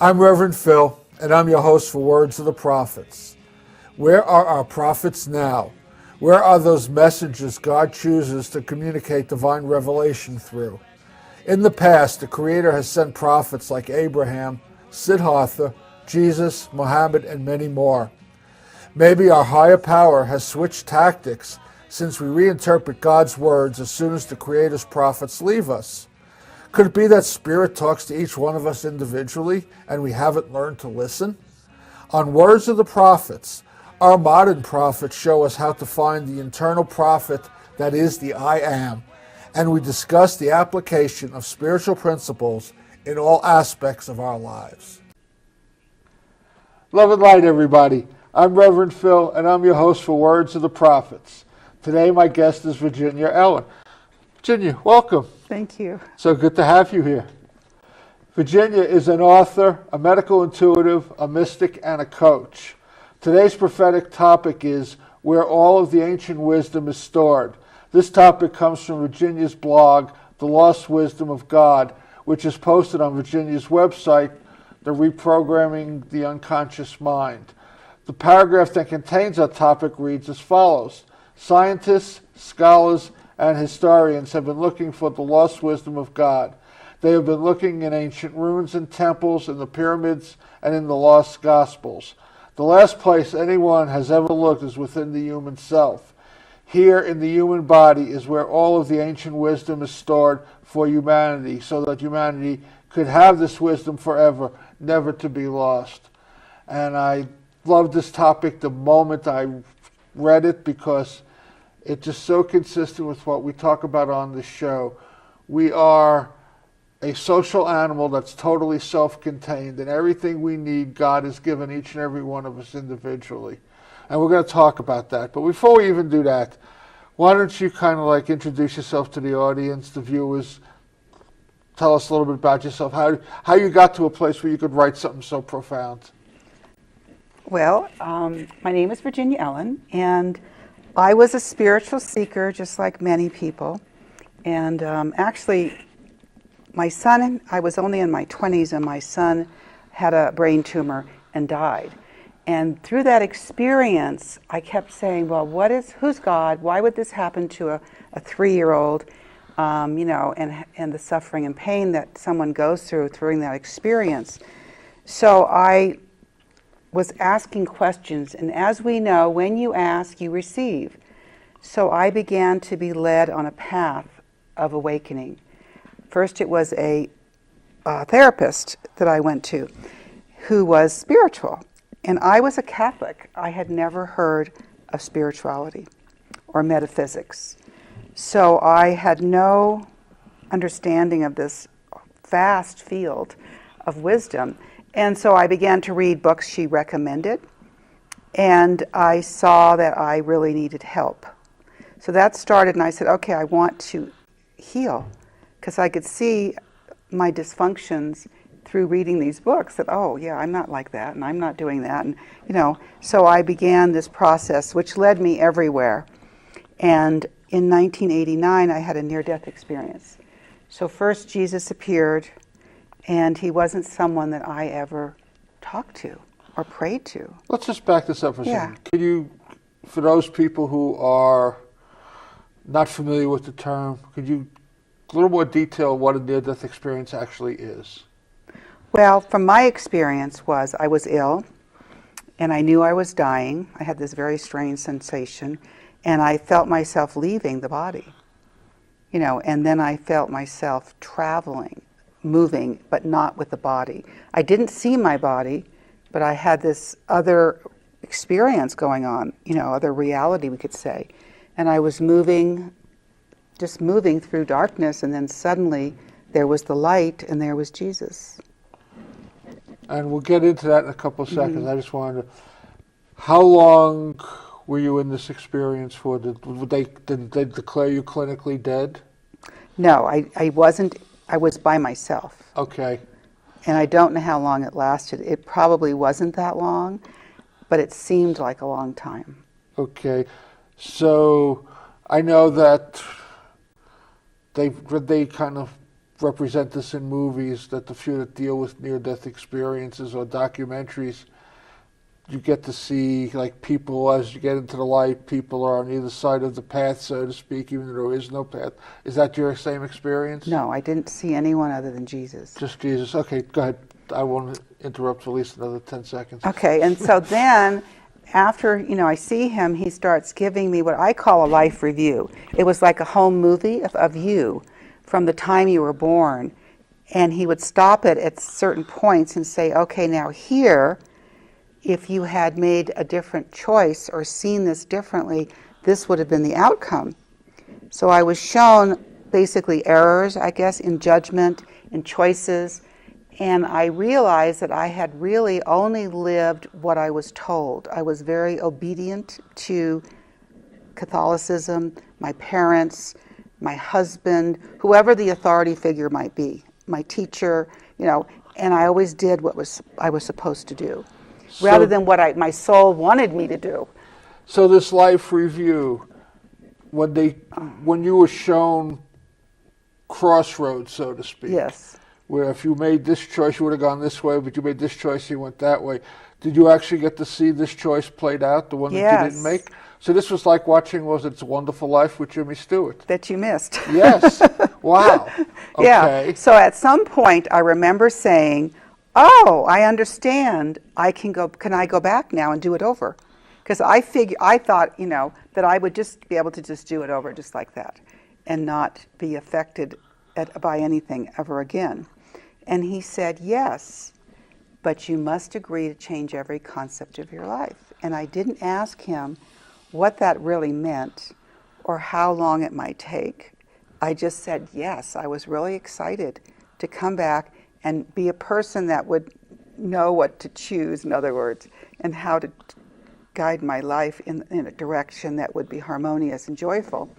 I'm Reverend Phil, and I'm your host for Words of the Prophets. Where are our prophets now? Where are those messages God chooses to communicate divine revelation through? In the past, the Creator has sent prophets like Abraham, Siddhartha, Jesus, Muhammad, and many more. Maybe our higher power has switched tactics since we reinterpret God's words as soon as the Creator's prophets leave us. Could it be that Spirit talks to each one of us individually and we haven't learned to listen? On Words of the Prophets, our modern prophets show us how to find the internal prophet that is the I Am, and we discuss the application of spiritual principles in all aspects of our lives. Love and light, everybody. I'm Reverend Phil, and I'm your host for Words of the Prophets. Today, my guest is Virginia Ellen. Virginia, welcome. Thank you. So good to have you here. Virginia is an author, a medical intuitive, a mystic, and a coach. Today's prophetic topic is where all of the ancient wisdom is stored. This topic comes from Virginia's blog, The Lost Wisdom of God, which is posted on Virginia's website, The Reprogramming the Unconscious Mind. The paragraph that contains that topic reads as follows. Scientists, scholars, and historians have been looking for the lost wisdom of God. They have been looking in ancient ruins and temples, in the pyramids, and in the lost Gospels. The last place anyone has ever looked is within the human self. Here in the human body is where all of the ancient wisdom is stored for humanity, so that humanity could have this wisdom forever, never to be lost. And I loved this topic the moment I read it because it's just so consistent with what we talk about on this show. We are a social animal that's totally self-contained, and everything we need, God has given each and every one of us individually. And we're going to talk about that. But before we even do that, why don't you kind of like introduce yourself to the audience, the viewers, tell us a little bit about yourself, how you got to a place where you could write something so profound. Well, my name is Virginia Ellen, and I was a spiritual seeker just like many people. And actually, my son, I was only in my 20s, and my son had a brain tumor and died. And through that experience, I kept saying, well, who's God? Why would this happen to a 3-year-old? And the suffering and pain that someone goes through during that experience. So I was asking questions, and as we know, when you ask, you receive. So I began to be led on a path of awakening. First, it was a therapist that I went to who was spiritual, and I was a Catholic. I had never heard of spirituality or metaphysics. So I had no understanding of this vast field of wisdom. And so I began to read books she recommended, and I saw that I really needed help. So that started, and I said, okay, I want to heal, because I could see my dysfunctions through reading these books that, oh, yeah, I'm not like that, and I'm not doing that. And, so I began this process, which led me everywhere. And in 1989, I had a near-death experience. So first, Jesus appeared, and he wasn't someone that I ever talked to or prayed to. Let's just back this up for a second. Could you, for those people who are not familiar with the term, could you a little more detail what a near-death experience actually is? Well, from my experience was I was ill, and I knew I was dying. I had this very strange sensation, and I felt myself leaving the body, and then I felt myself traveling, moving, but not with the body. I didn't see my body, but I had this other experience going on, other reality, we could say. And I was just moving through darkness, and then suddenly there was the light, and there was Jesus. And we'll get into that in a couple of seconds. Mm-hmm. I just wanted to, how long were you in this experience for? Did they declare you clinically dead? No, I wasn't. I was by myself. Okay. And I don't know how long it lasted. It probably wasn't that long, but it seemed like a long time. Okay. So I know that they kind of represent this in movies, that the few that deal with near-death experiences or documentaries, you get to see, like, people, as you get into the light, people are on either side of the path, so to speak, even though there is no path. Is that your same experience? No, I didn't see anyone other than Jesus. Just Jesus. Okay, go ahead. I won't interrupt for at least another 10 seconds. Okay, and so then after, I see him, he starts giving me what I call a life review. It was like a home movie of you from the time you were born. And he would stop it at certain points and say, okay, now here, if you had made a different choice or seen this differently, this would have been the outcome. So I was shown basically errors, I guess, in judgment, in choices, and I realized that I had really only lived what I was told. I was very obedient to Catholicism, my parents, my husband, whoever the authority figure might be, my teacher, and I always did what I was supposed to do, rather than what my soul wanted me to do. So this life review, when you were shown crossroads, so to speak. Yes. Where if you made this choice, you would have gone this way, but you made this choice, you went that way. Did you actually get to see this choice played out, the one that you didn't make? So this was like watching, was It's a Wonderful Life with Jimmy Stewart? That you missed. Yes. Wow. Okay. Yeah. So at some point, I remember saying, oh, I understand. Can I go back now and do it over? Because I thought, that I would just be able to just do it over just like that and not be affected by anything ever again. And he said, yes, but you must agree to change every concept of your life. And I didn't ask him what that really meant or how long it might take. I just said yes. I was really excited to come back and be a person that would know what to choose, in other words, and how to guide my life in a direction that would be harmonious and joyful.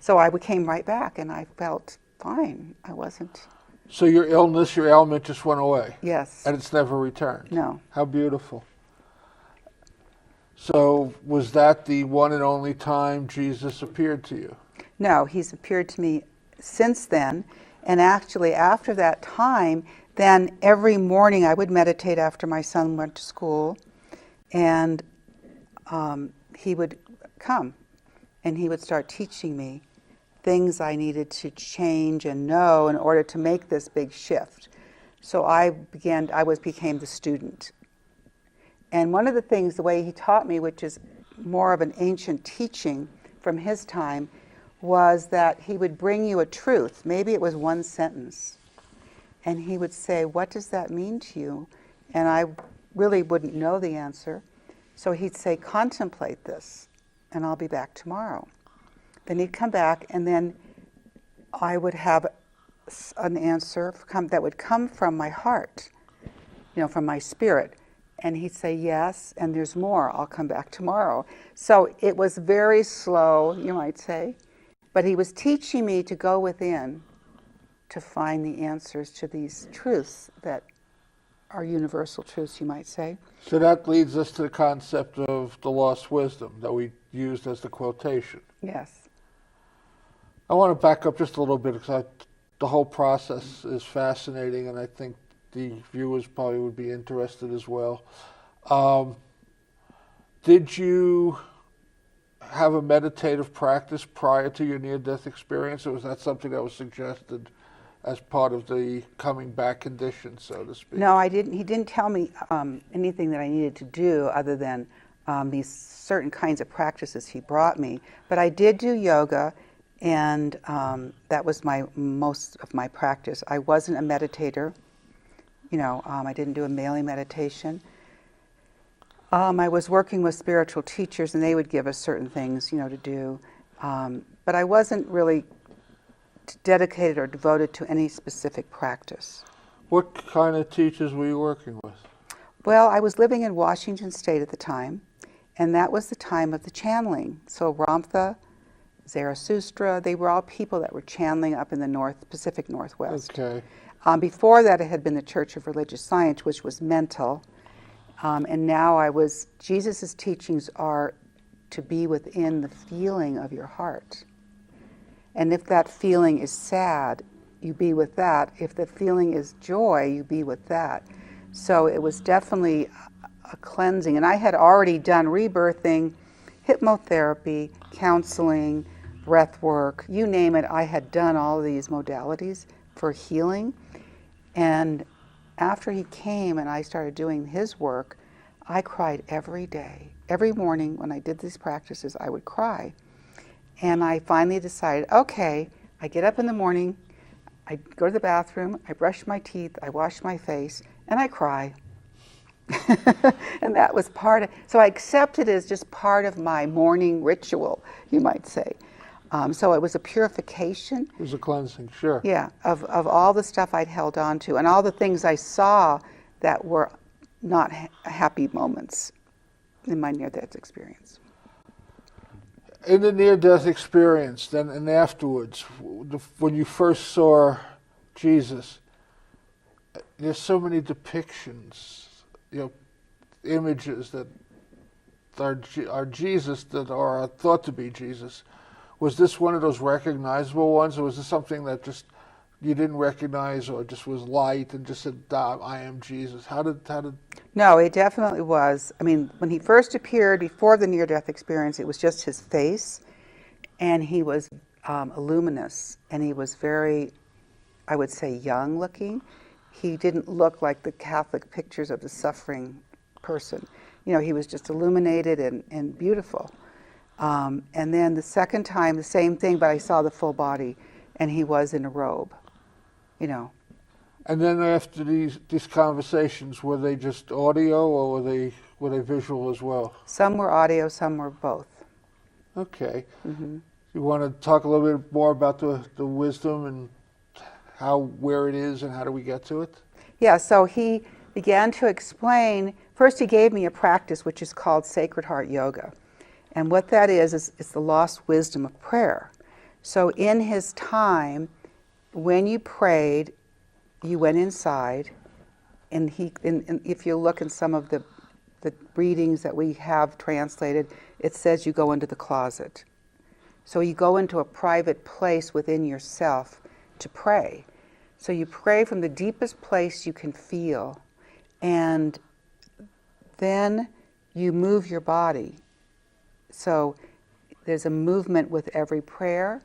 So I came right back, and I felt fine. I wasn't... So your illness, your ailment just went away? Yes. And it's never returned? No. How beautiful. So was that the one and only time Jesus appeared to you? No, he's appeared to me since then. And actually, after that time, then every morning I would meditate after my son went to school. And he would come and he would start teaching me things I needed to change and know in order to make this big shift. So I became the student. And one of the things, the way he taught me, which is more of an ancient teaching from his time, was that he would bring you a truth. Maybe it was one sentence. And he would say, what does that mean to you? And I really wouldn't know the answer. So he'd say, contemplate this, and I'll be back tomorrow. Then he'd come back, and then I would have an answer that would come from my heart, from my spirit. And he'd say, yes, and there's more. I'll come back tomorrow. So it was very slow, you might say. But he was teaching me to go within to find the answers to these truths that are universal truths, you might say. So that leads us to the concept of the lost wisdom that we used as the quotation. Yes. I want to back up just a little bit because the whole process is fascinating, and I think the viewers probably would be interested as well. Did you have a meditative practice prior to your near-death experience, or was that something that was suggested as part of the coming back condition, so to speak? No, I didn't. He didn't tell me anything that I needed to do other than these certain kinds of practices he brought me. But I did do yoga, and that was most of my practice. I wasn't a meditator. I didn't do a daily meditation. I was working with spiritual teachers, and they would give us certain things, to do. But I wasn't really dedicated or devoted to any specific practice. What kind of teachers were you working with? Well, I was living in Washington State at the time, and that was the time of the channeling. So Ramtha, Zarathustra, they were all people that were channeling up in the Pacific Northwest. Okay. Before that, it had been the Church of Religious Science, which was mental. And now Jesus' teachings are to be within the feeling of your heart. And if that feeling is sad, you be with that. If the feeling is joy, you be with that. So it was definitely a cleansing. And I had already done rebirthing, hypnotherapy, counseling, breath work, you name it. I had done all of these modalities for healing. And after he came and I started doing his work, I cried every day. Every morning when I did these practices, I would cry. And I finally decided, okay, I get up in the morning, I go to the bathroom, I brush my teeth, I wash my face, and I cry. And that was so I accepted it as just part of my morning ritual, you might say. So it was a purification. It was a cleansing, sure. Yeah, of all the stuff I'd held on to and all the things I saw that were not happy moments in my near-death experience. In the near-death experience, then and afterwards, when you first saw Jesus, there's so many depictions, images that are Jesus, that are thought to be Jesus. Was this one of those recognizable ones, or was this something that just you didn't recognize, or just was light and just said, I am Jesus? How did? No, it definitely was. I mean, when he first appeared before the near-death experience, it was just his face, and he was luminous, and he was very, I would say, young looking. He didn't look like the Catholic pictures of the suffering person. He was just illuminated and beautiful. And then the second time, the same thing, but I saw the full body, and he was in a robe, And then after these conversations, were they just audio, or were they visual as well? Some were audio, some were both. Okay. Mm-hmm. You want to talk a little bit more about the wisdom and where it is, and how do we get to it? Yeah, so he began to explain. First, he gave me a practice which is called Sacred Heart Yoga. And what that is it's the lost wisdom of prayer. So in his time, when you prayed, you went inside, and if you look in some of the readings that we have translated, it says you go into the closet. So you go into a private place within yourself to pray. So you pray from the deepest place you can feel, and then you move your body. So there's a movement with every prayer,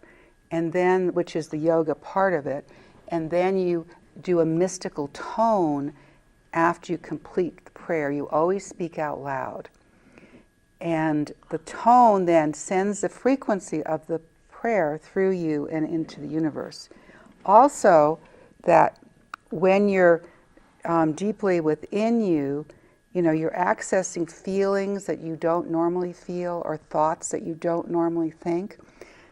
and then, which is the yoga part of it, and then you do a mystical tone after you complete the prayer. You always speak out loud. And the tone then sends the frequency of the prayer through you and into the universe. Also, that when you're deeply within you, you're accessing feelings that you don't normally feel, or thoughts that you don't normally think.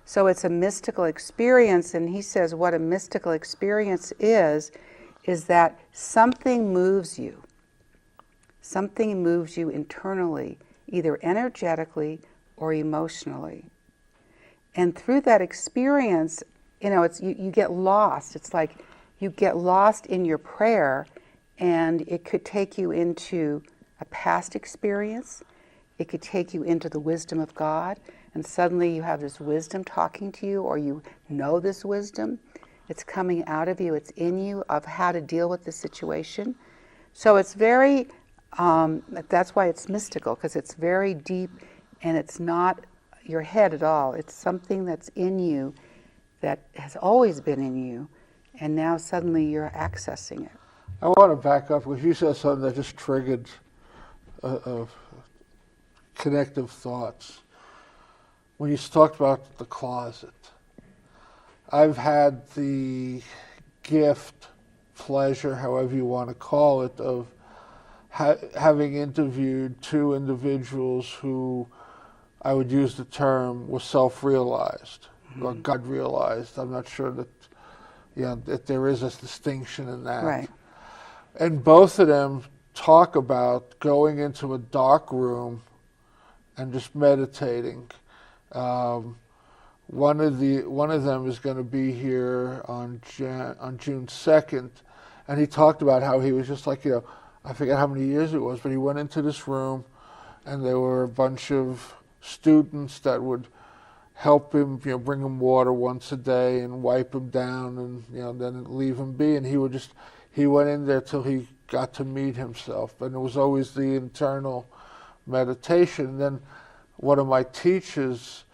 So it's a mystical experience, and he says what a mystical experience is that something moves you. Something moves you internally, either energetically or emotionally. And through that experience, you get lost. It's like you get lost in your prayer, and it could take you into a past experience. It could take you into the wisdom of God, and suddenly you have this wisdom talking to you, or you know this wisdom. It's coming out of you, it's in you, of how to deal with the situation. So it's very, that's why it's mystical, because it's very deep, and it's not your head at all. It's something that's in you that has always been in you, and now suddenly you're accessing it. I want to back up, because you said something that just triggered connective thoughts. When you talked about the closet, I've had the gift, pleasure, however you want to call it, of having interviewed two individuals who, I would use the term, were self-realized, or God-realized. I'm not sure that there is a distinction in that. Right. And both of them talk about going into a dark room and just meditating. One of them is going to be here on June 2nd, and he talked about how he was just like, I forget how many years it was, but he went into this room, and there were a bunch of students that would help him, bring him water once a day and wipe him down, and then leave him be. And he went in there till he got to meet himself, and it was always the internal meditation. And then one of my teachers,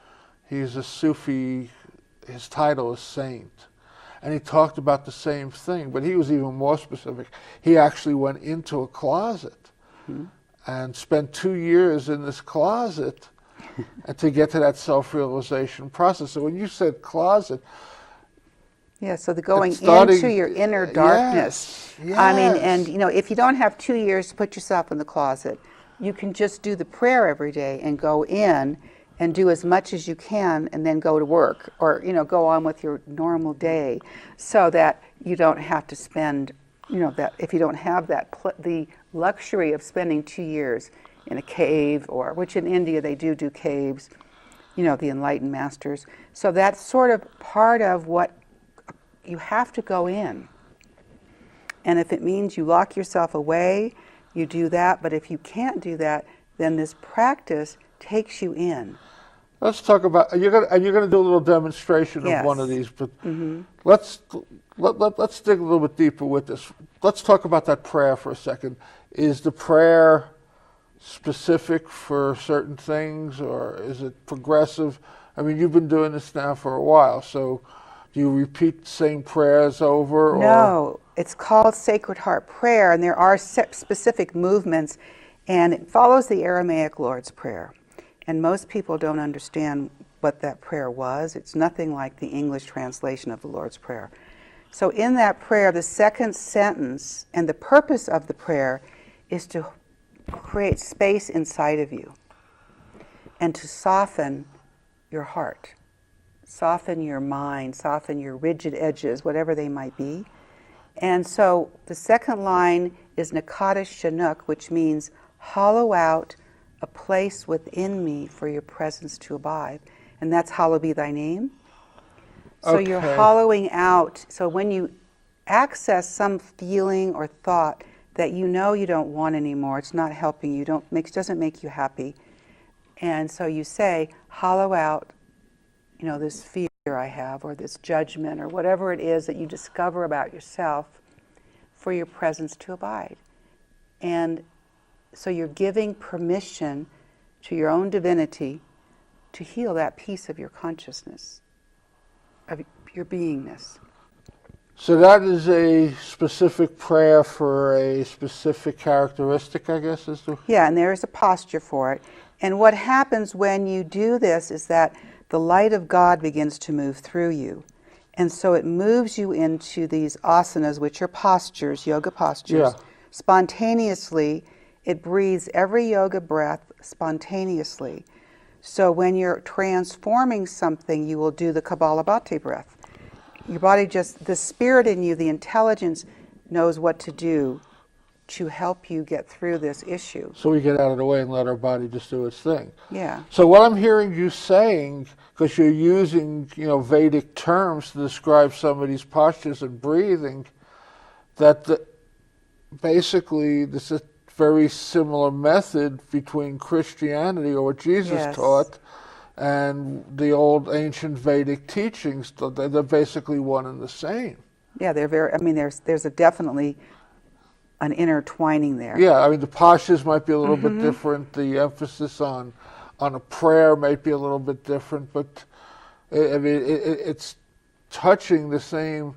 he's a Sufi, his title is saint, and he talked about the same thing, but he was even more specific. He actually went into a closet and spent 2 years in this closet and to get to that self-realization process. So when you said closet, yeah, so the going into your inner darkness. Yes. I mean, and if you don't have 2 years to put yourself in the closet, you can just do the prayer every day and go in and do as much as you can, and then go to work, or go on with your normal day, so that you don't have to spend, that if you don't have the luxury of spending 2 years in a cave, or which in India they do caves, the enlightened masters. So that's sort of part of what you have to go in. And if it means you lock yourself away, you do that. But if you can't do that, then this practice takes you in. Let's talk about. You're gonna do a little demonstration of one of these, but let's dig a little bit deeper with this. Let's talk about that prayer for a second. Is the prayer specific for certain things, or is it progressive? I mean, you've been doing this now for a while, so do you repeat the same prayers over? No, it's called Sacred Heart Prayer, and there are specific movements, and it follows the Aramaic Lord's Prayer. And most people don't understand what that prayer was. It's nothing like the English translation of the Lord's Prayer. So in that prayer, the second sentence, and the purpose of the prayer, is to create space inside of you and to soften your heart, soften your mind, soften your rigid edges, whatever they might be. And so the second line is Nakadish Shanuk, which means hollow out a place within me for your presence to abide. And that's hallowed be thy name. So you're hollowing out. So when you access some feeling or thought that you don't want anymore, it's not helping you, doesn't make you happy, and so you say, hollow out, this fear I have, or this judgment, or whatever it is that you discover about yourself, for your presence to abide. And so you're giving permission to your own divinity to heal that piece of your consciousness, of your beingness. So that is a specific prayer for a specific characteristic, I guess, is the... Yeah, and there is a posture for it. And what happens when you do this is that the light of God begins to move through you. And so it moves you into these asanas, which are postures, yoga postures. Yeah. Spontaneously, it breathes every yoga breath spontaneously. So when you're transforming something, you will do the Kapalabhati breath. Your body the spirit in you, the intelligence, knows what to do to help you get through this issue. So we get out of the way and let our body just do its thing. Yeah. So what I'm hearing you saying, because you're using, Vedic terms to describe some of these postures and breathing, that basically this is a very similar method between Christianity, or what Jesus taught, and the old ancient Vedic teachings. They're basically one and the same. Yeah, they're very, there's definitely an intertwining there. Yeah, the postures might be a little bit different. The emphasis on a prayer might be a little bit different, but it's touching the same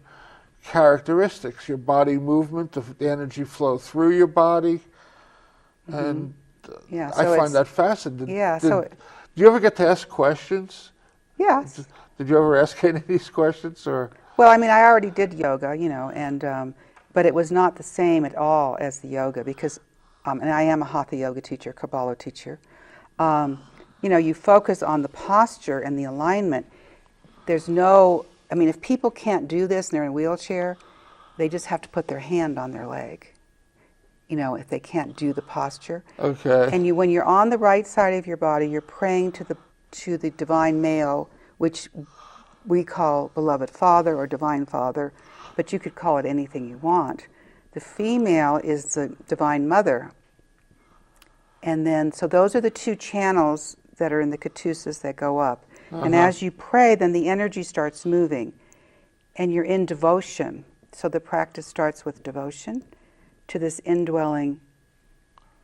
characteristics. Your body movement, the energy flow through your body, and so I find that fascinating. Do you ever get to ask questions? Yes. Did you ever ask any of these questions, or? Well, I already did yoga, and but it was not the same at all as the yoga, because, and I am a Hatha yoga teacher, Kabbalah teacher. You focus on the posture and the alignment. There's no, if people can't do this and they're in a wheelchair, they just have to put their hand on their leg. If they can't do the posture. Okay. And when you're on the right side of your body, you're praying to the divine male, which we call beloved Father or Divine Father, but you could call it anything you want. The female is the Divine Mother. And then, so those are the two channels that are in the katusas that go up. And as you pray, then the energy starts moving. And you're in devotion. So the practice starts with devotion to this indwelling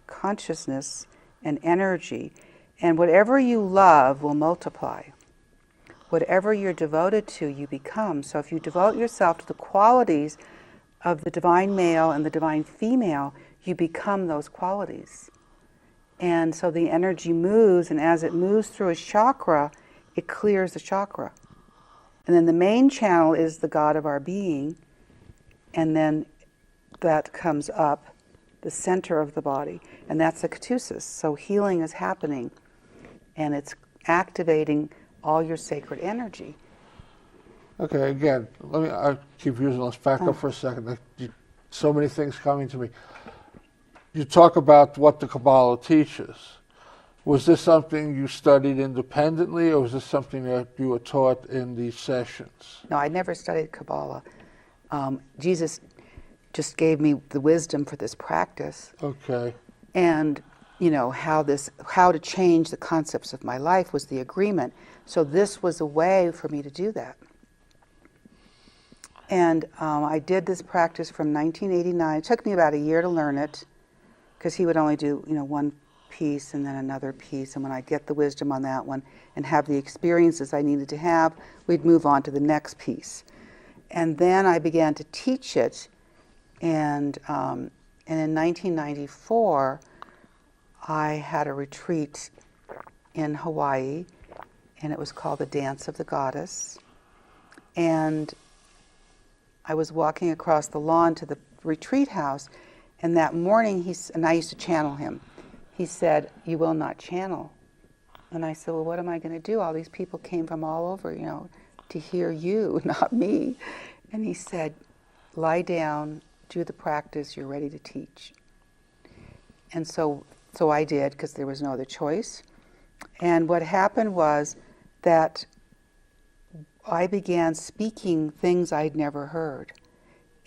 consciousness and energy. And whatever you love will multiply. Whatever you're devoted to, you become. So if you devote yourself to the qualities of the divine male and the divine female, you become those qualities. And so the energy moves, and as it moves through a chakra, it clears the chakra. And then the main channel is the God of our being, and then that comes up the center of the body, and that's the ketosis. So healing is happening, and it's activating all your sacred energy. Okay, again, I keep using this back up for a second. So many things coming to me. You talk about what the Kabbalah teaches. Was this something you studied independently, or was this something that you were taught in these sessions? No, I never studied Kabbalah. Jesus just gave me the wisdom for this practice. Okay. And, how to change the concepts of my life was the agreement. So this was a way for me to do that. And I did this practice from 1989. It took me about a year to learn it, because he would only do, one piece and then another piece. And when I get the wisdom on that one and have the experiences I needed to have, we'd move on to the next piece. And then I began to teach it. And in 1994, I had a retreat in Hawaii, and it was called the Dance of the Goddess. And I was walking across the lawn to the retreat house, and that morning, and I used to channel him. He said, "You will not channel." And I said, "Well, what am I going to do? All these people came from all over, to hear you, not me." And he said, "Lie down, do the practice, you're ready to teach." And so I did, because there was no other choice. And what happened was that I began speaking things I'd never heard.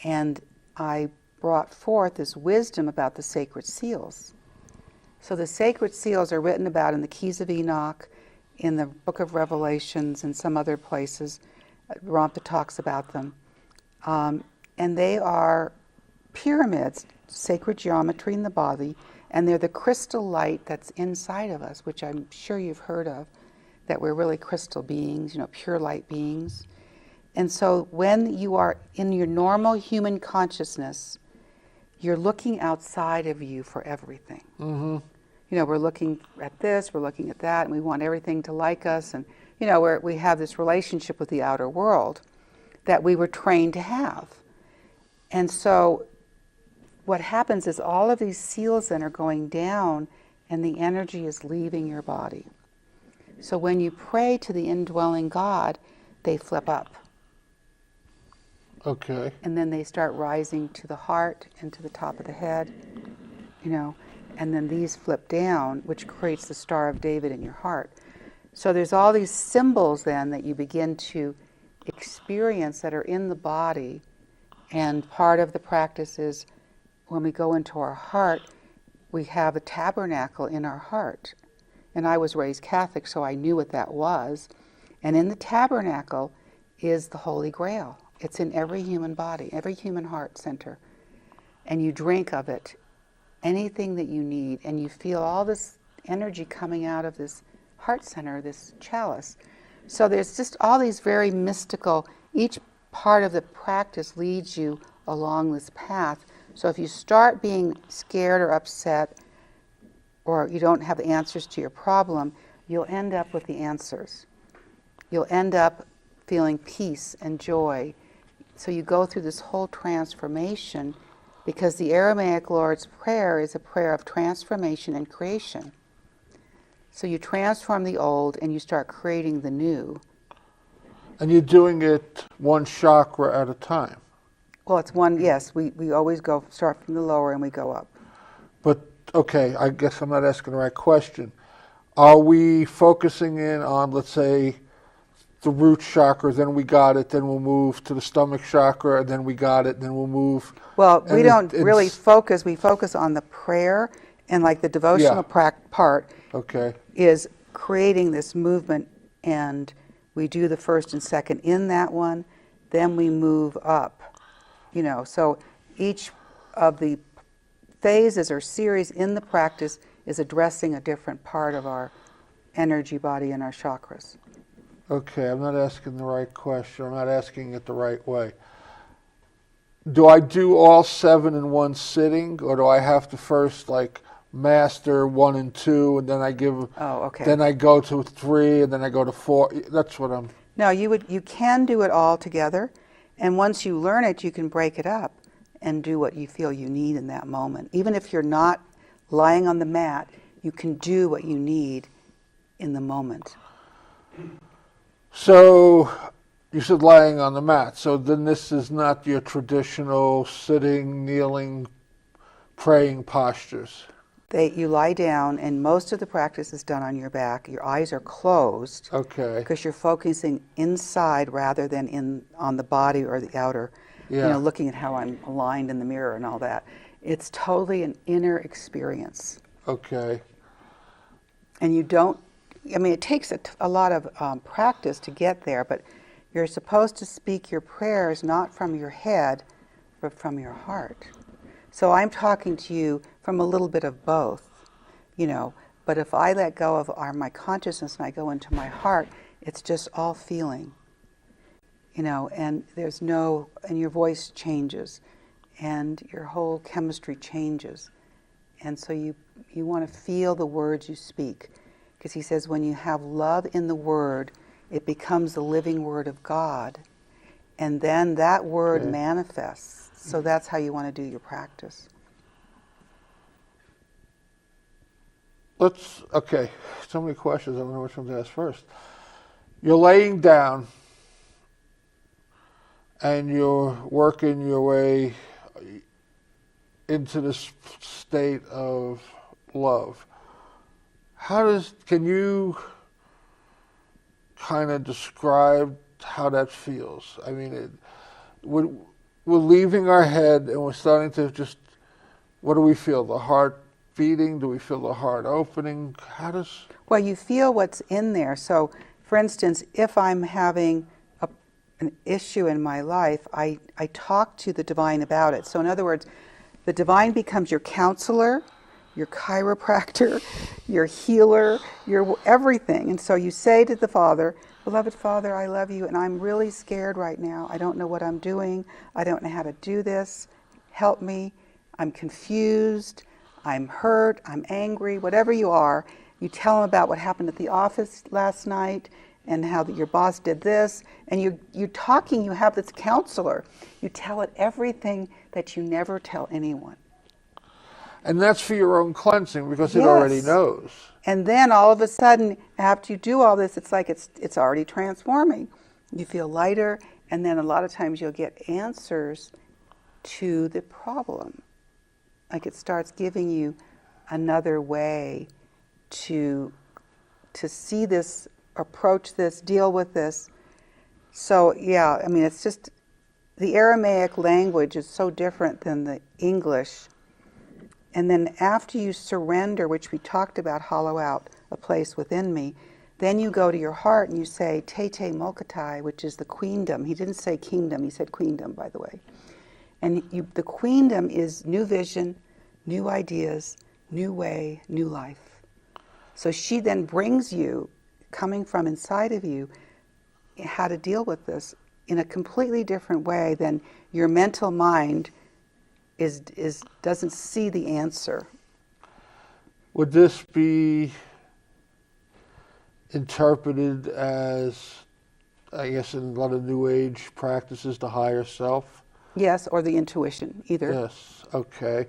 And I brought forth this wisdom about the sacred seals. So the sacred seals are written about in the Keys of Enoch, in the Book of Revelations, and some other places. Rampa talks about them. And they are pyramids, sacred geometry in the body, and they're the crystal light that's inside of us, which I'm sure you've heard of, that we're really crystal beings, pure light beings. And so when you are in your normal human consciousness, you're looking outside of you for everything. Mm-hmm. We're looking at this, we're looking at that, and we want everything to like us. And, we have this relationship with the outer world that we were trained to have. And so what happens is all of these seals then are going down, and the energy is leaving your body. So when you pray to the indwelling God, they flip up. Okay. And then they start rising to the heart and to the top of the head, and then these flip down, which creates the Star of David in your heart. So there's all these symbols then that you begin to experience that are in the body, and part of the practice is when we go into our heart, we have a tabernacle in our heart. And I was raised Catholic, so I knew what that was. And in the tabernacle is the Holy Grail. It's in every human body, every human heart center. And you drink of it, anything that you need, and you feel all this energy coming out of this heart center, this chalice. So there's just all these very mystical, each part of the practice leads you along this path. So if you start being scared or upset, or you don't have the answers to your problem, you'll end up with the answers. You'll end up feeling peace and joy. So you go through this whole transformation, because the Aramaic Lord's Prayer is a prayer of transformation and creation. So you transform the old and you start creating the new. And you're doing it one chakra at a time. Well, it's one, yes, we always start from the lower and we go up. But, okay, I guess I'm not asking the right question. Are we focusing in on, let's say, the root chakra, then we got it, then we'll move to the stomach chakra, and then we got it, then we'll move. Well, we don't really focus. We focus on the prayer, and like the devotional part okay. is creating this movement and we do the first and second in that one, then we move up. So each of the phases or series in the practice is addressing a different part of our energy body and our chakras. Okay, I'm not asking the right question. I'm not asking it the right way. Do I do all 7 in one sitting, or do I have to first master 1 and 2, and then I give? Oh, okay. Then I go to 3, and then I go to 4. That's what I'm. No, you can do it all together, and once you learn it, you can break it up and do what you feel you need in that moment. Even if you're not lying on the mat, you can do what you need in the moment. So you said lying on the mat. So then this is not your traditional sitting, kneeling, praying postures. You lie down, and most of the practice is done on your back. Your eyes are closed. Okay. Because you're focusing inside rather than on the body or the outer. Yeah. Looking at how I'm aligned in the mirror and all that. It's totally an inner experience. Okay. And it takes a lot of practice to get there, but you're supposed to speak your prayers not from your head, but from your heart. So I'm talking to you from a little bit of both, but if I let go of my consciousness and I go into my heart, it's just all feeling, and and your voice changes, and your whole chemistry changes. And so you want to feel the words you speak, because he says when you have love in the word, it becomes the living word of God, and then that word manifests. So that's how you want to do your practice. Okay, so many questions. I don't know which one to ask first. You're laying down and you're working your way into this state of love. Can you kind of describe how that feels? I mean, we're leaving our head and we're starting to just, what do we feel? The heart beating? Do we feel the heart opening? Well, you feel what's in there. So, for instance, if I'm having an issue in my life, I talk to the divine about it. So in other words, the divine becomes your counselor, your chiropractor, your healer, your everything. And so you say to the Father, beloved Father, I love you, and I'm really scared right now. I don't know what I'm doing. I don't know how to do this. Help me. I'm confused. I'm hurt. I'm angry. Whatever you are, you tell him about what happened at the office last night and how your boss did this. And you're talking. You have this counselor. You tell it everything that you never tell anyone. And that's for your own cleansing, because it already knows. And then all of a sudden, after you do all this, it's like it's already transforming. You feel lighter, and then a lot of times you'll get answers to the problem. Like it starts giving you another way to see this, approach this, deal with this. So yeah, I mean, it's just, the Aramaic language is so different than the English. And then after you surrender, which we talked about, hollow out a place within me, then you go to your heart and you say, Te Te Mokatai, which is the queendom. He didn't say kingdom, he said queendom, by the way. And the queendom is new vision, new ideas, new way, new life. So she then brings you, coming from inside of you, how to deal with this in a completely different way than your mental mind doesn't see the answer. Would this be interpreted as, I guess, in a lot of New Age practices, the higher self? Yes, or the intuition, either. Yes, okay.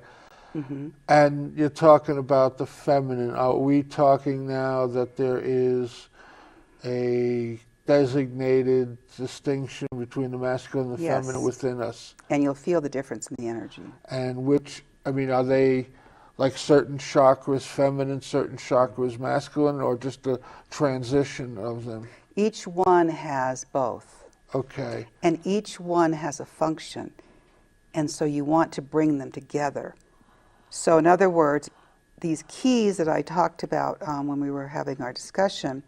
Mm-hmm. And you're talking about the feminine. Are we talking now that there is a designated distinction between the masculine and the feminine within us? And you'll feel the difference in the energy. And are they like certain chakras feminine, certain chakras masculine, or just a transition of them? Each one has both. Okay. And each one has a function. And so you want to bring them together. So in other words, these keys that I talked about when we were having our discussion,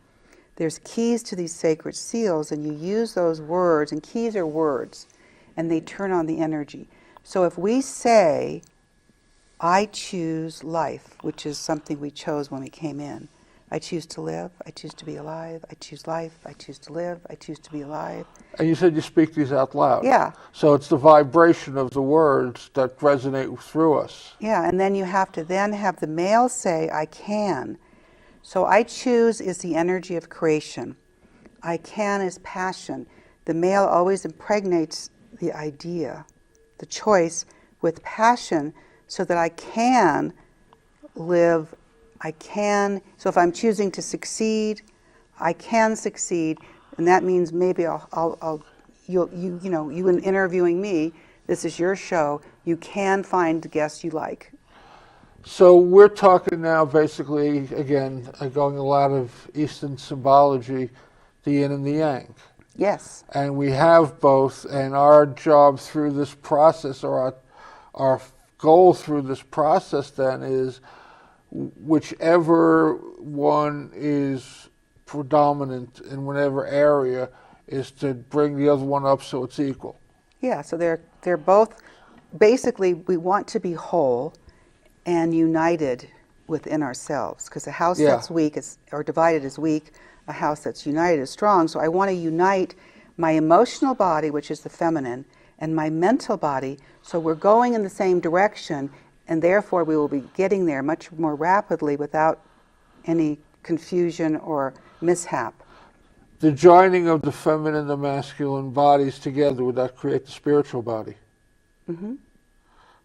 there's keys to these sacred seals, and you use those words, and keys are words, and they turn on the energy. So if we say, I choose life, which is something we chose when we came in. I choose to live, I choose to be alive, I choose life, I choose to live, I choose to be alive. And you said you speak these out loud. Yeah. So it's the vibration of the words that resonate through us. Yeah, and then you have to then have the male say, I can. So I choose is the energy of creation. I can is passion. The male always impregnates the idea, the choice, with passion so that I can live. I can, so if I'm choosing to succeed, I can succeed, and that means maybe you in interviewing me, this is your show, you can find the guests you like. So we're talking now basically, again, going a lot of Eastern symbology, the yin and the yang. Yes. And we have both, and our job through this process, or our goal through this process then is whichever one is predominant in whatever area is to bring the other one up so it's equal. Yeah, so they're both, basically we want to be whole and united within ourselves, because a house that's weak or divided is weak, a house that's united is strong. So I want to unite my emotional body, which is the feminine, and my mental body, so we're going in the same direction, and therefore we will be getting there much more rapidly without any confusion or mishap. The joining of the feminine and the masculine bodies together, would that create the spiritual body? Mm-hmm.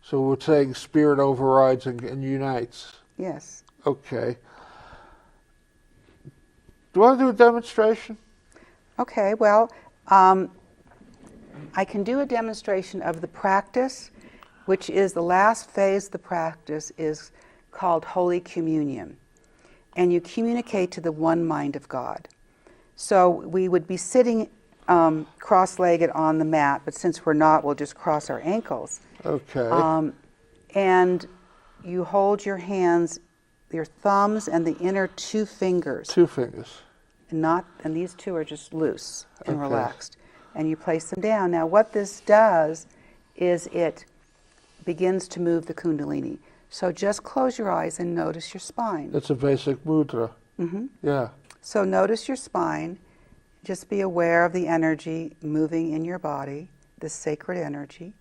So we're saying spirit overrides and unites. Yes. Okay. Do you want to do a demonstration? Okay, well, I can do a demonstration of the practice, which is the last phase of the practice, is called Holy Communion. And you communicate to the one mind of God. So we would be sitting cross-legged on the mat, but since we're not, we'll just cross our ankles. Okay. And you hold your hands, your thumbs and the inner two fingers. Two fingers. And these two are just loose and relaxed. And you place them down. Now what this does is it begins to move the Kundalini. So just close your eyes and notice your spine. It's a basic mudra. Mm-hmm. Yeah. So notice your spine. Just be aware of the energy moving in your body, this sacred energy.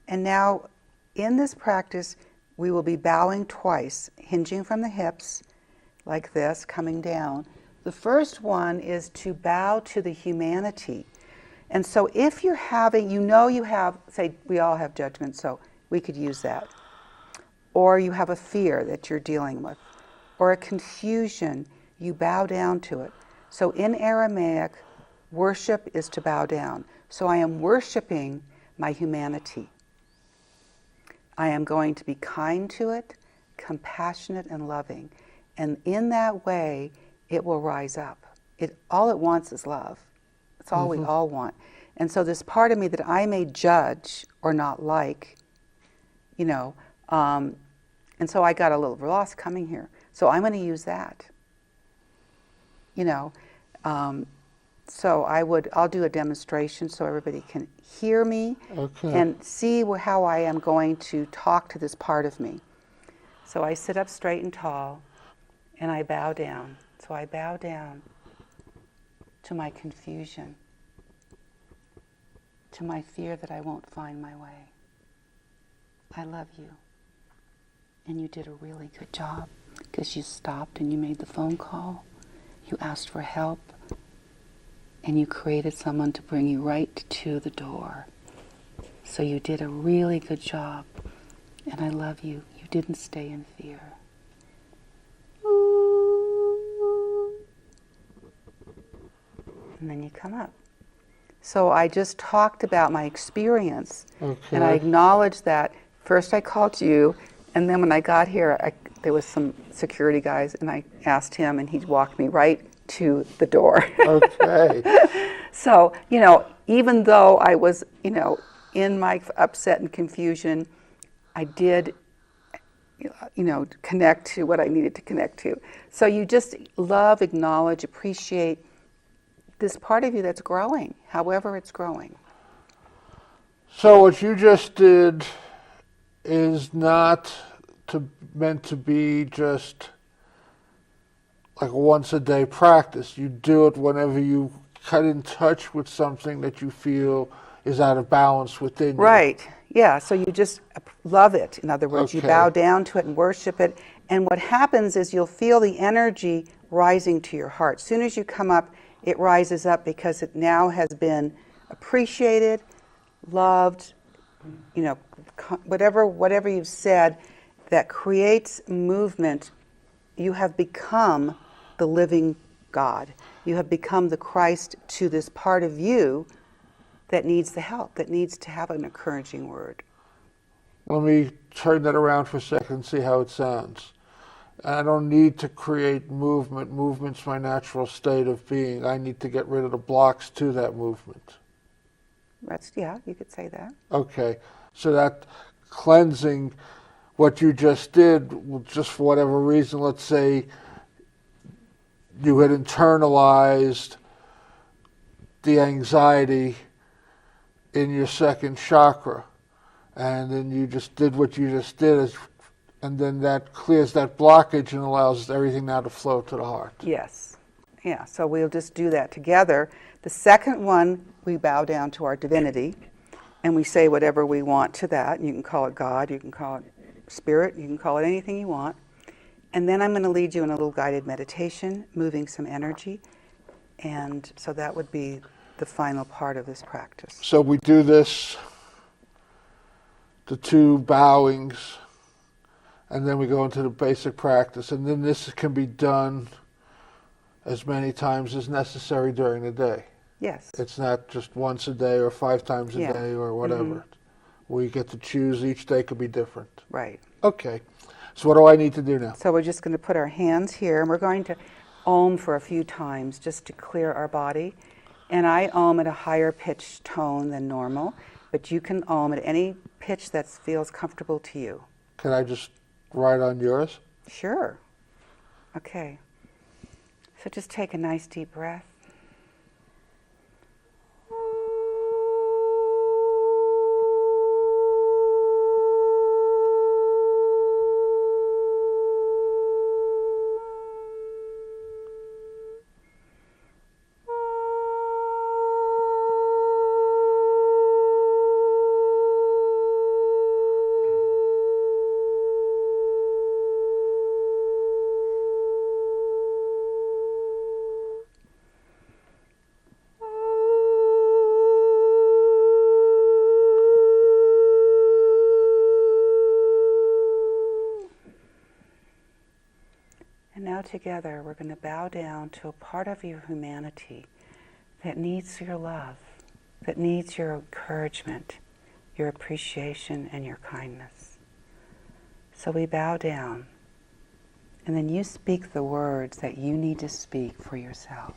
And now, in this practice, we will be bowing twice, hinging from the hips, like this, coming down. The first one is to bow to the humanity. And so if you're having, you have, say, we all have judgment, so we could use that. Or you have a fear that you're dealing with, or a confusion, you bow down to it. So in Aramaic, worship is to bow down. So I am worshiping my humanity. I am going to be kind to it, compassionate and loving. And in that way, it will rise up. All it wants is love. It's all we all want. And so this part of me that I may judge or not like, and so I got a little lost coming here. So I'm going to use that. So I'll do a demonstration so everybody can hear me and see how I am going to talk to this part of me. So I sit up straight and tall and I bow down. So I bow down to my confusion, to my fear that I won't find my way. I love you. And you did a really good job because you stopped and you made the phone call. You asked for help, and you created someone to bring you right to the door. So you did a really good job, and I love you. You didn't stay in fear. And then you come up. So I just talked about my experience, and I acknowledged that. First I called you, and then when I got here, there was some security guys, and I asked him, and he walked me right to the door. Okay. So, even though I was, in my upset and confusion, I did connect to what I needed to connect to. So you just love, acknowledge, appreciate this part of you that's growing, however it's growing. So what you just did is not meant to be just like a once a day practice. You do it whenever you cut in touch with something that you feel is out of balance within you. Right. Yeah. So you just love it. In other words, you Okay. bow down to it and worship it. And what happens is you'll feel the energy rising to your heart. As soon as you come up, it rises up because it now has been appreciated, loved, whatever you've said that creates movement. You have become the living God. You have become the Christ to this part of you that needs the help, that needs to have an encouraging word. Let me turn that around for a second and see how it sounds. I don't need to create movement. Movement's my natural state of being. I need to get rid of the blocks to that movement. You could say that. Okay, so that cleansing, what you just did, just for whatever reason, let's say you had internalized the anxiety in your second chakra, and then you just did what you just did, and then that clears that blockage and allows everything now to flow to the heart. Yes. Yeah, so we'll just do that together. The second one, we bow down to our divinity, and we say whatever we want to that. You can call it God, you can call it Spirit, you can call it anything you want. And then I'm going to lead you in a little guided meditation, moving some energy. And so that would be the final part of this practice. So we do this, the two bowings, and then we go into the basic practice. And then this can be done as many times as necessary during the day. Yes. It's not just once a day or 5 times a day or whatever. Mm-hmm. We get to choose. Each day could be different. Right. Okay. So what do I need to do now? So we're just going to put our hands here, and we're going to Om for a few times just to clear our body. And I Om at a higher pitched tone than normal, but you can Om at any pitch that feels comfortable to you. Can I just write on yours? Sure. Okay. So just take a nice deep breath. Now together we're going to bow down to a part of your humanity that needs your love, that needs your encouragement, your appreciation, and your kindness. So we bow down, and then you speak the words that you need to speak for yourself.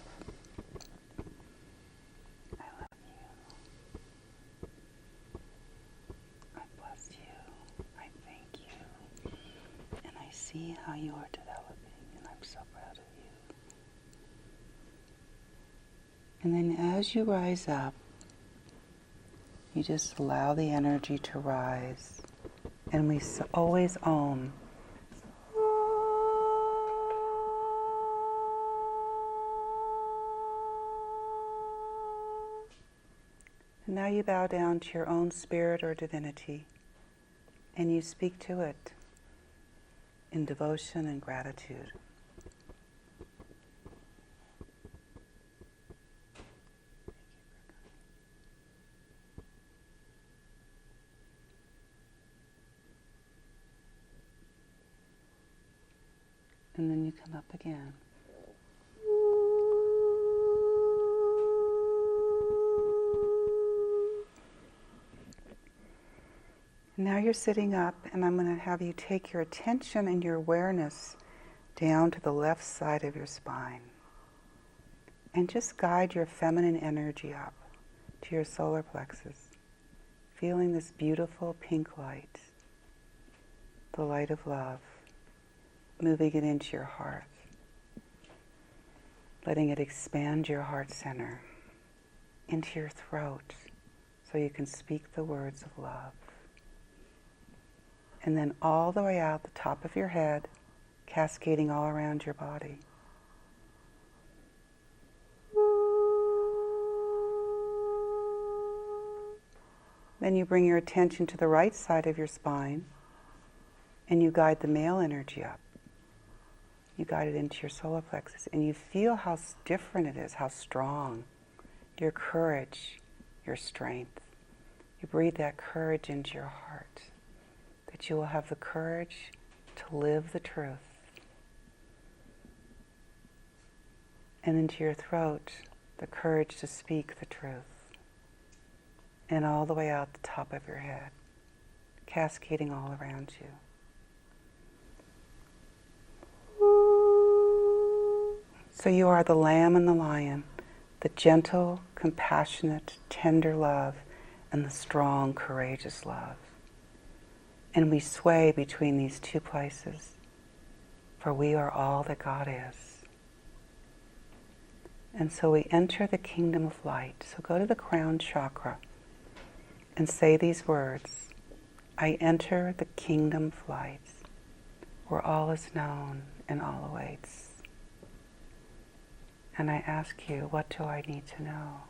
I love you. I bless you. I thank you. And I see how you are developing. I'm so proud of you. And then as you rise up, you just allow the energy to rise. And we always Om. And now you bow down to your own spirit or divinity, and you speak to it in devotion and gratitude. And then you come up again. Now you're sitting up, and I'm going to have you take your attention and your awareness down to the left side of your spine. And just guide your feminine energy up to your solar plexus, feeling this beautiful pink light. The the light of love, moving it into your heart, letting it expand your heart center into your throat so you can speak the words of love. And then all the way out the top of your head, cascading all around your body. Then you bring your attention to the right side of your spine and you guide the male energy up. You guide it into your solar plexus and you feel how different it is, how strong, your courage, your strength. You breathe that courage into your heart, that you will have the courage to live the truth. And into your throat, the courage to speak the truth. And all the way out the top of your head, cascading all around you. So you are the lamb and the lion, the gentle, compassionate, tender love, and the strong, courageous love. And we sway between these two places, for we are all that God is. And so we enter the kingdom of light. So go to the crown chakra and say these words. I enter the kingdom of light, where all is known and all awaits. And I ask you, what do I need to know?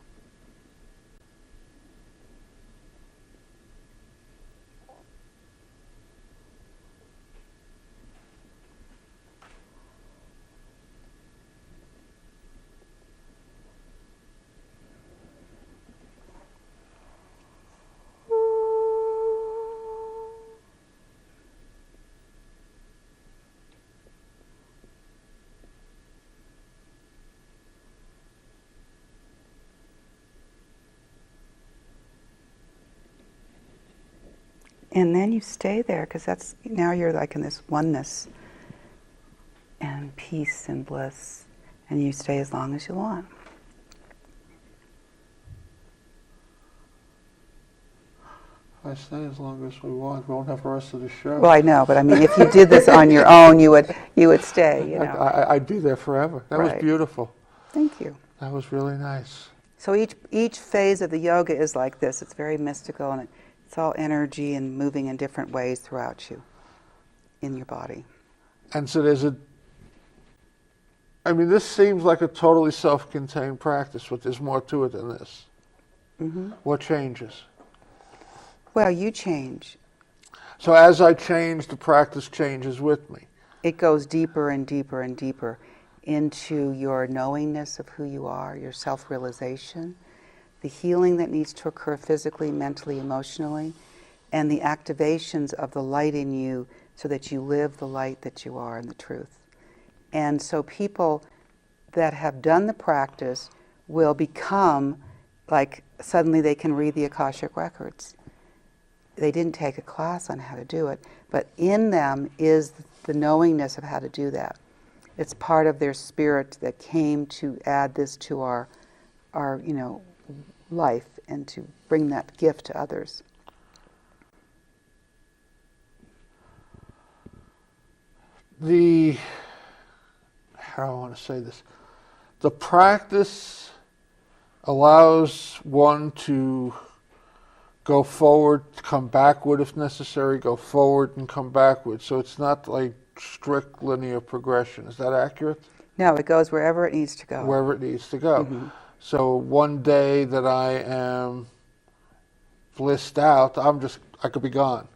And then you stay there, because that's, now you're like in this oneness and peace and bliss, and you stay as long as you want. I stay as long as we want. We won't have the rest of the show. Well, I know, but I mean, if you did this on your own, you would stay, you know. I'd be there forever. That was beautiful. Thank you. That was really nice. So each phase of the yoga is like this. It's very mystical, and it's all energy and moving in different ways throughout you, in your body. And so this seems like a totally self-contained practice, but there's more to it than this. Mm-hmm. What changes? Well, you change. So as I change, the practice changes with me. It goes deeper and deeper and deeper into your knowingness of who you are, your self-realization, the healing that needs to occur physically, mentally, emotionally, and the activations of the light in you so that you live the light that you are in the truth. And so people that have done the practice will become like, suddenly they can read the Akashic records. They didn't take a class on how to do it, but in them is the knowingness of how to do that. It's part of their spirit that came to add this to our life and to bring that gift to others. How do I want to say this? The practice allows one to go forward, come backward if necessary, go forward and come backward. So it's not like strict linear progression. Is that accurate? No, it goes wherever it needs to go. Wherever it needs to go. Mm-hmm. So one day that I am blissed out, I could be gone.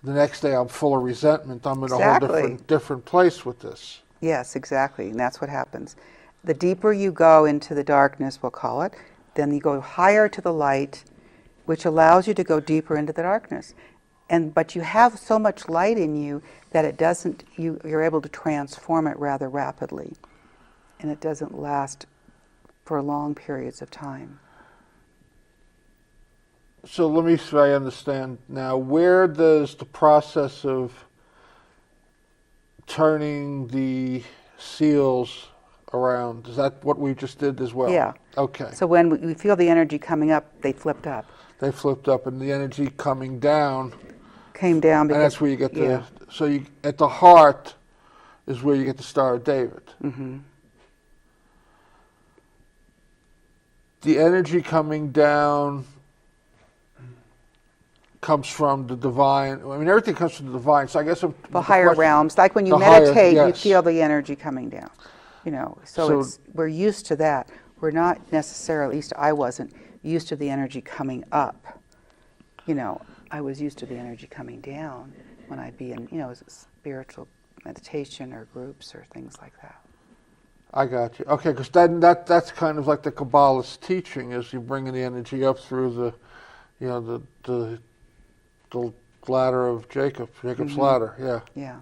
The next day I'm full of resentment. I'm in a whole different place with this. Yes, exactly. And that's what happens. The deeper you go into the darkness, we'll call it, then you go higher to the light, which allows you to go deeper into the darkness. But you have so much light in you that you're able to transform it rather rapidly. And it doesn't last for long periods of time. So let me see if I understand now. Where does the process of turning the seals around, is that what we just did as well? Yeah. Okay. So when we feel the energy coming up, they flipped up. They flipped up, and the energy coming down came down And because that's where you get yeah. so you at the heart is where you get the Star of David. Mm-hmm. The energy coming down comes from the divine. I mean, everything comes from the divine. So I guess the higher realms, like when you meditate, you feel the energy coming down. You know, so we're used to that. We're not necessarily, at least I wasn't, used to the energy coming up. You know, I was used to the energy coming down when I'd be in, you know, spiritual meditation or groups or things like that. I got you. Okay, because that's kind of like the Kabbalist teaching, is you bringing the energy up through the, you know, the ladder of Jacob's Mm-hmm. ladder. Yeah. Yeah.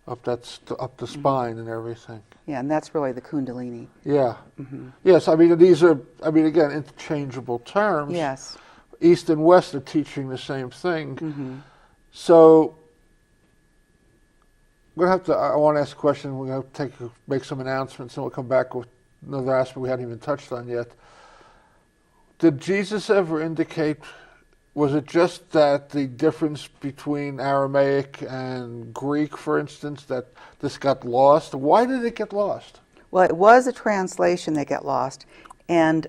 Up the spine Mm-hmm. and everything. Yeah, and that's really the Kundalini. Yeah. Mm-hmm. Yes, I mean, these are, I mean, again, interchangeable terms. Yes. East and West are teaching the same thing. Mm-hmm. So, I want to ask a question. We're going to make some announcements, and we'll come back with another aspect we hadn't even touched on yet. Did Jesus ever indicate, was it just that the difference between Aramaic and Greek, for instance, that this got lost? Why did it get lost? Well, it was a translation that got lost. And,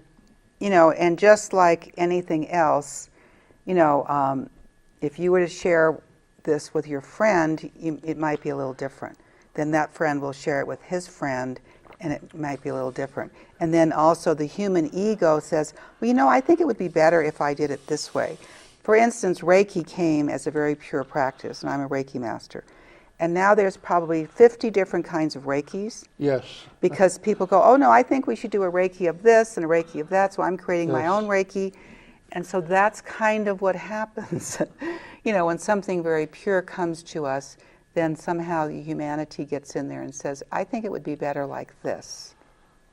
you know, and just like anything else, you know, if you were to share this with your friend, it might be a little different. Then that friend will share it with his friend, and it might be a little different. And then also the human ego says, well, you know, I think it would be better if I did it this way. For instance, Reiki came as a very pure practice, and I'm a Reiki master. And now there's probably 50 different kinds of Reikis. Yes. Because people go, oh no, I think we should do a Reiki of this and a Reiki of that, so I'm creating my Yes. own Reiki. And so that's kind of what happens. You know, when something very pure comes to us, then somehow the humanity gets in there and says, I think it would be better like this.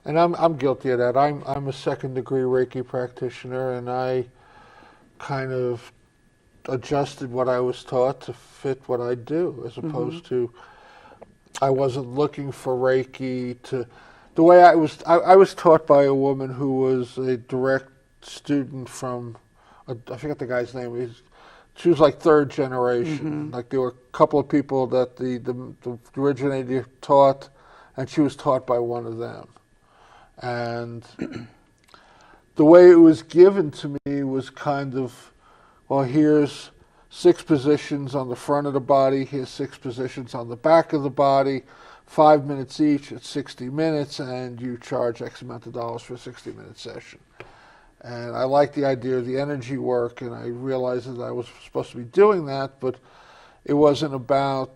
And I'm guilty of that. I'm a second-degree Reiki practitioner, and I kind of adjusted what I was taught to fit what I do, as opposed to, I wasn't looking for Reiki to, the way I was taught by a woman who was a direct student from, I forget the guy's name, she was like third generation. Like there were a couple of people that the originator taught, and she was taught by one of them. And the way it was given to me was kind of, well, here's 6 positions on the front of the body, here's 6 positions on the back of the body, 5 minutes each, it's 60 minutes, and you charge X amount of dollars for a 60-minute session. And I liked the idea of the energy work, and I realized that I was supposed to be doing that, but it wasn't about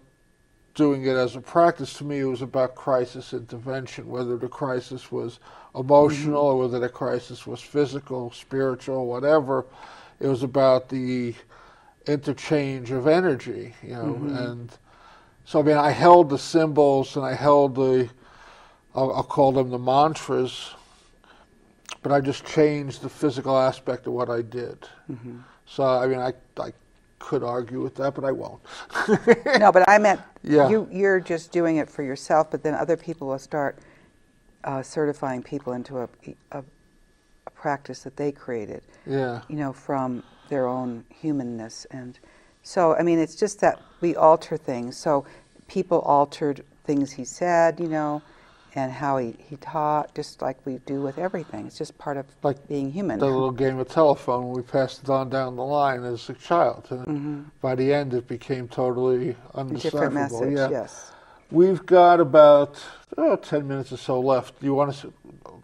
doing it as a practice. To me, it was about crisis intervention, whether the crisis was emotional or whether the crisis was physical, spiritual, whatever. It was about the interchange of energy, you know. And so, I mean, I held the symbols and I held the, I'll call them the mantras, but I just changed the physical aspect of what I did. So, I mean, I could argue with that, but I won't. No, but I meant Yeah. you're just doing it for yourself, but then other people will start certifying people into a practice that they created, Yeah. you know, from their own humanness. And so, I mean, it's just that we alter things. So people altered things he said, you know, and how he taught, just like we do with everything. It's just part of Like being human. The little game of telephone, we passed it on down the line as a child. And by the end, it became totally A undecipherable. different message, Yeah. yes. We've got about 10 minutes or so left. You want to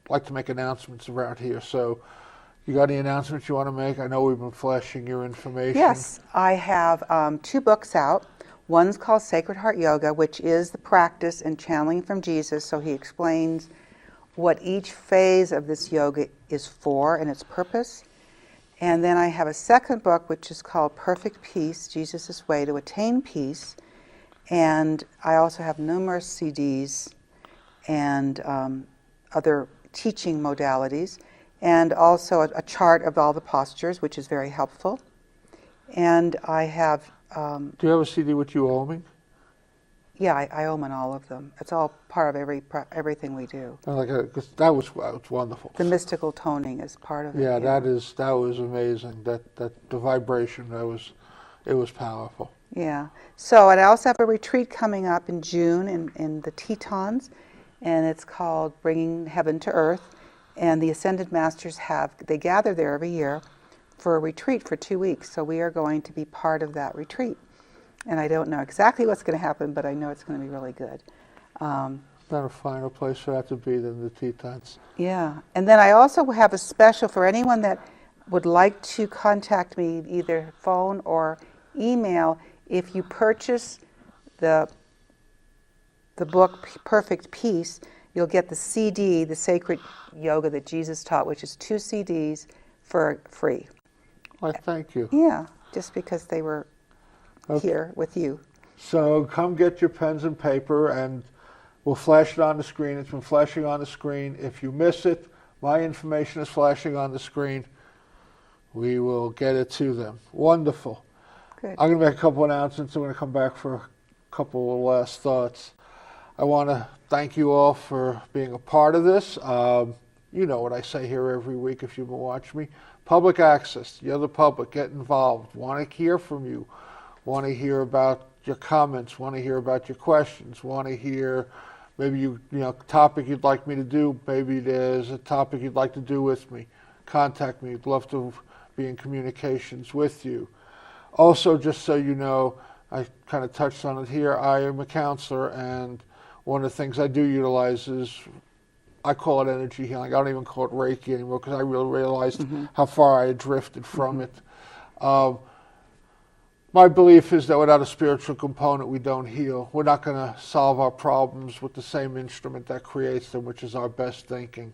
like to make announcements around here, so you got any announcements you want to make? I know we've been flashing your information. Yes, I have 2 books out. One's called Sacred Heart Yoga, which is the practice and channeling from Jesus. So he explains what each phase of this yoga is for and its purpose. And then I have a second book, which is called Perfect Peace, Jesus' Way to Attain Peace. And I also have numerous CDs and other teaching modalities, and also a chart of all the postures, which is very helpful. And I have... Do you have a CD with you own me? Yeah, I own all of them. It's all part of everything we do. Cause that was wonderful. The mystical toning is part of it. Yeah, that was amazing. That the vibration, it was powerful. Yeah. So I also have a retreat coming up in June in the Tetons, and it's called Bringing Heaven to Earth. And the Ascended Masters they gather there every year for a retreat for 2 weeks. So we are going to be part of that retreat. And I don't know exactly what's going to happen, but I know it's going to be really good. Not a finer place for that to be than the Tetons. Yeah. And then I also have a special for anyone that would like to contact me, either phone or email. If you purchase the book Perfect Peace, you'll get the CD, the Sacred Yoga that Jesus taught, which is 2 CDs for free. Why, thank you. Yeah, just because they were here with you. So come get your pens and paper, and we'll flash it on the screen. It's been flashing on the screen. If you miss it, my information is flashing on the screen. We will get it to them. Wonderful. Good. I'm going to make a couple announcements. I'm going to come back for a couple of last thoughts. I want to thank you all for being a part of this. You know what I say here every week if you've been watching me. Public access. You're the public. Get involved. Want to hear from you. Want to hear about your comments. Want to hear about your questions. Want to hear maybe you know topic you'd like me to do. Maybe there's a topic you'd like to do with me. Contact me. I'd love to be in communications with you. Also, just so you know, I kind of touched on it here, I am a counselor, and one of the things I do utilize is, I call it energy healing. I don't even call it Reiki anymore because I really realized how far I had drifted from it. My belief is that without a spiritual component, we don't heal. We're not going to solve our problems with the same instrument that creates them, which is our best thinking.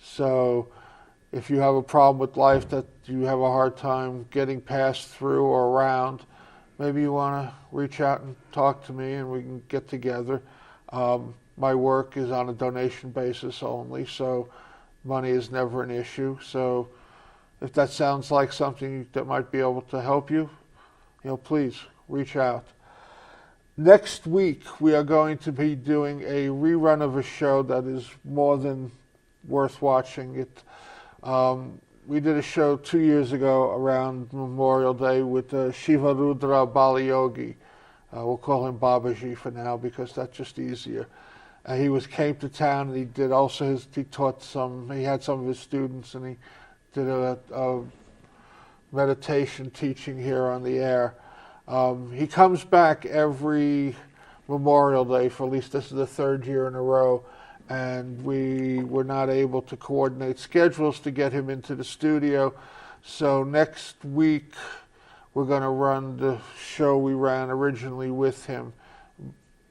So if you have a problem with life that you have a hard time getting past, through, or around, maybe you want to reach out and talk to me and we can get together. My work is on a donation basis only, so money is never an issue. So if that sounds like something that might be able to help you, please reach out. Next week, we are going to be doing a rerun of a show that is more than worth watching. We did a show 2 years ago around Memorial Day with Shiva Rudra Bali Yogi. We'll call him Babaji for now because that's just easier. He came to town, and he had some of his students, and he did a meditation teaching here on the air. He comes back every Memorial Day for at least this is the 3rd year in a row, and we were not able to coordinate schedules to get him into the studio. So next week we're going to run the show we ran originally with him.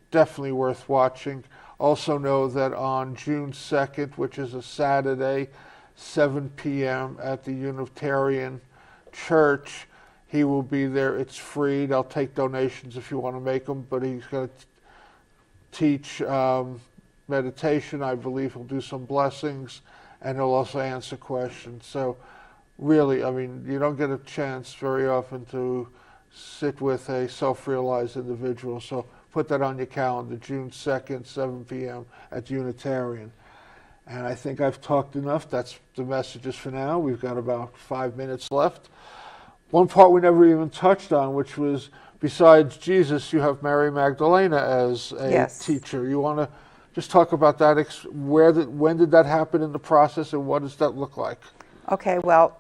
Definitely worth watching. Also know that on June 2nd, which is a Saturday, 7 p.m. at the Unitarian Church, he will be there. It's free. They'll take donations if you want to make them, but he's going to teach meditation. I believe he'll do some blessings, and he'll also answer questions. So really, you don't get a chance very often to sit with a self-realized individual. So put that on your calendar, June 2nd, 7 p.m. at Unitarian. And I think I've talked enough. That's the messages for now. We've got about 5 minutes left. One part we never even touched on, which was, besides Jesus, you have Mary Magdalene as a teacher. You want to just talk about that? When did that happen in the process, and what does that look like? Okay, well,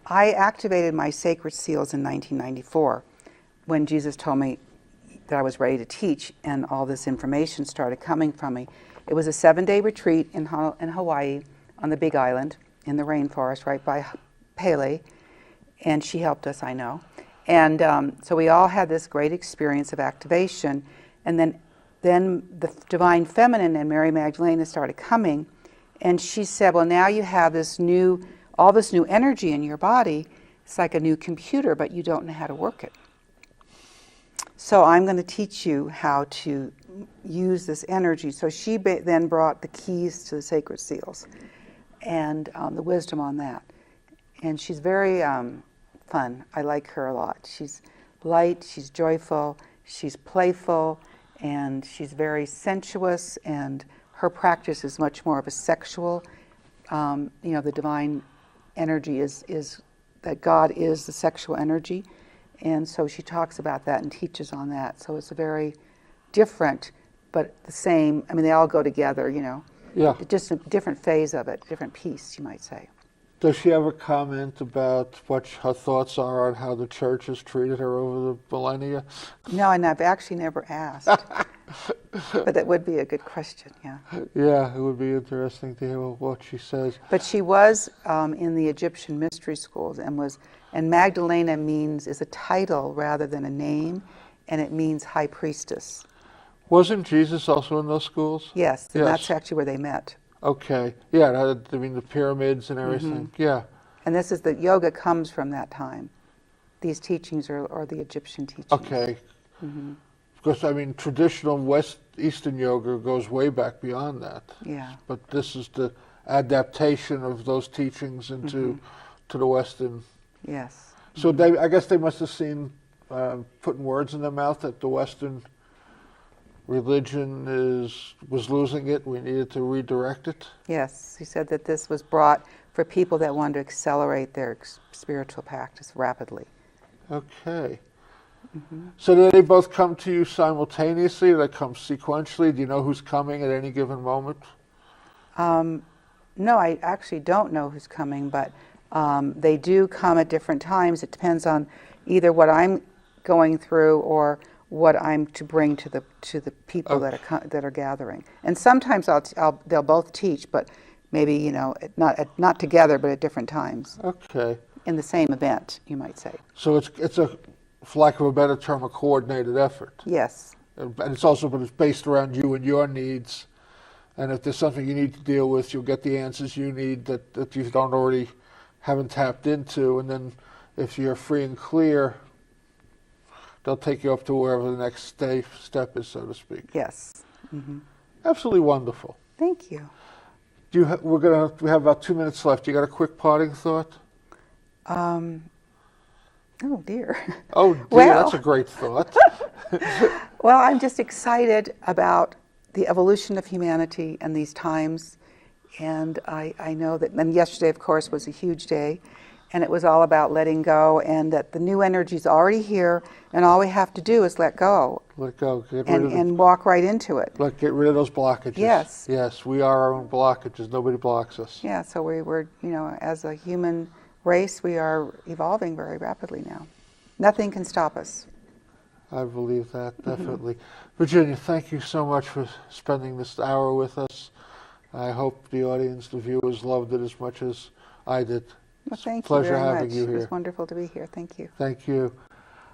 I activated my sacred seals in 1994 when Jesus told me that I was ready to teach, and all this information started coming from me. It was a 7-day retreat in Hawaii on the Big Island in the rainforest right by Pele, and she helped us, I know. And so we all had this great experience of activation, and then the Divine Feminine and Mary Magdalene started coming, and she said, well, now you have all this new energy in your body. It's like a new computer, but you don't know how to work it. So I'm going to teach you how to use this energy. So she then brought the keys to the sacred seals and the wisdom on that. And she's very fun. I like her a lot. She's light, she's joyful, she's playful, and she's very sensuous, and her practice is much more of a sexual, the divine energy is that God is the sexual energy, And so she talks about that and teaches on that. So it's a very different, but the same. I mean, they all go together, you know. Yeah. Just a different phase of it, different piece, you might say. Does she ever comment about what her thoughts are on how the church has treated her over the millennia? No, and I've actually never asked. But that would be a good question, yeah. Yeah, it would be interesting to hear what she says. But she was in the Egyptian mystery schools and Magdalene is a title rather than a name, and it means high priestess. Wasn't Jesus also in those schools? Yes, and that's actually where they met. Okay, yeah, I mean the pyramids and everything, yeah. And this is the yoga comes from that time. These teachings are the Egyptian teachings. Okay. Because, I mean, traditional Eastern yoga goes way back beyond that. Yeah. But this is the adaptation of those teachings into to the Western. Yes. So I guess they must have seen, putting words in their mouth, that the Western religion was losing it. We needed to redirect it. Yes. He said that this was brought for people that wanted to accelerate their spiritual practice rapidly. Okay. So do they both come to you simultaneously? Do they come sequentially? Do you know who's coming at any given moment? No, I actually don't know who's coming, but they do come at different times. It depends on either what I'm going through or what I'm to bring to the people that are gathering. And sometimes they'll both teach, but maybe, you know, not together, but at different times. Okay. In the same event, you might say. So it's a, for lack of a better term, a coordinated effort. Yes. And it's based around you and your needs. And if there's something you need to deal with, you'll get the answers you need that you haven't tapped into. And then if you're free and clear, they'll take you up to wherever the next step is, so to speak. Yes. Absolutely wonderful. Thank you. We have about 2 minutes left. You got a quick parting thought? Oh dear. Oh dear, Well, that's a great thought. Well, I'm just excited about the evolution of humanity and these times. And I know that, and yesterday, of course, was a huge day. And it was all about letting go, and that the new energy is already here, and all we have to do is let go. Let go. And walk right into it. Get rid of those blockages. Yes. Yes, we are our own blockages. Nobody blocks us. Yeah, so we're, you know, as a human race, we are evolving very rapidly now. Nothing can stop us. I believe that, definitely. Virginia, thank you so much for spending this hour with us. I hope the audience, the viewers, loved it as much as I did. Well, thank Pleasure you very having much. you here. It was wonderful to be here. Thank you. Thank you.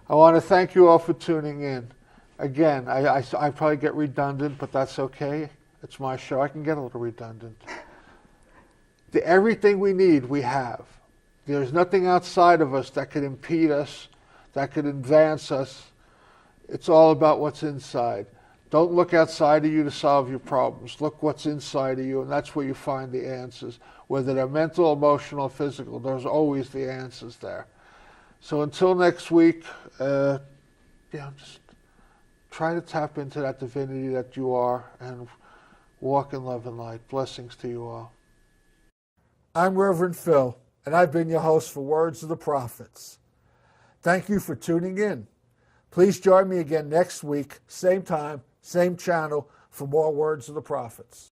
I want to thank you all for tuning in. Again, I probably get redundant, but that's okay. It's my show. I can get a little redundant. Everything we need, we have. There's nothing outside of us that could impede us, that could advance us. It's all about what's inside. Don't look outside of you to solve your problems. Look what's inside of you, and that's where you find the answers. Whether they're mental, emotional, physical, there's always the answers there. So until next week, just try to tap into that divinity that you are and walk in love and light. Blessings to you all. I'm Reverend Phil, and I've been your host for Words of the Prophets. Thank you for tuning in. Please join me again next week, same time, same channel, for more Words of the Prophets.